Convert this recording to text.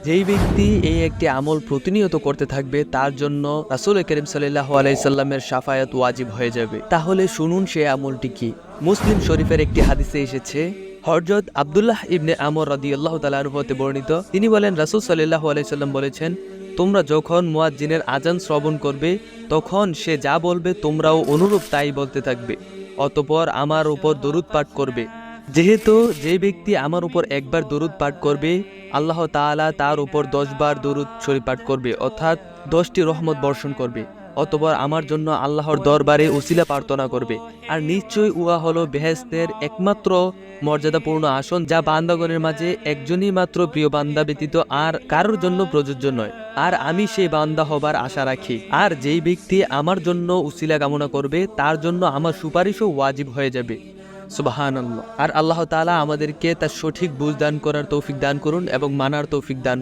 যেই ব্যক্তি এই একটি আমল প্রতিনিয়ত করতে থাকবে তার জন্য রাসূল করিম সাল্লাল্লাহু আলাইহি সাল্লামের শাফায়াত ওয়াজিব হয়ে যাবে। তাহলে শুনুন সেই আমলটি কি। মুসলিম শরীফের একটি হাদিসে এসেছে, হযরত আব্দুল্লাহ ইবনে আমর রাদিয়াল্লাহু তাআলা আনহু হতে বর্ণিত, তিনি বলেন, রাসূল সাল্লাল্লাহু আলাইহি সাল্লাম বলেছেন, তোমরা যখন মুয়াজ্জিনের আজান শ্রবণ করবে তখন সে যা বলবে তোমরাও অনুরূপ তাই বলতে থাকবে, অতঃপর আমার উপর দরুদ পাঠ করবে। যেহেতু যে ব্যক্তি আমার উপর একবার দরুদ পাঠ করবে, আল্লাহ তাআলা তার উপর 10 বার দরুদ শরীফ পাঠ করবে, অর্থাৎ 10টি রহমত বর্ষণ করবে। অতঃপর আমার জন্য আল্লাহর দরবারে উসিলা প্রার্থনা করবে। আর নিশ্চয়ই উহা হলো বেহেশতের একমাত্র মর্যাদাপূর্ণ আসন, যা বান্দাগণের মাঝে একজনই মাত্র প্রিয় বান্দা ব্যতীত আর কারোর জন্য প্রযোজ্য নয়। আর আমি সেই বান্দা হবার আশা রাখি। আর যেই ব্যক্তি আমার জন্য উসিলা কামনা করবে তার জন্য আমার সুপারিশও ওয়াজিব হয়ে যাবে। সুবহানাল্লাহ। আর আল্লাহ তাআলা আমাদেরকে তার সঠিক বুঝ দান করার তৌফিক দান করুন এবং মানার তৌফিক দান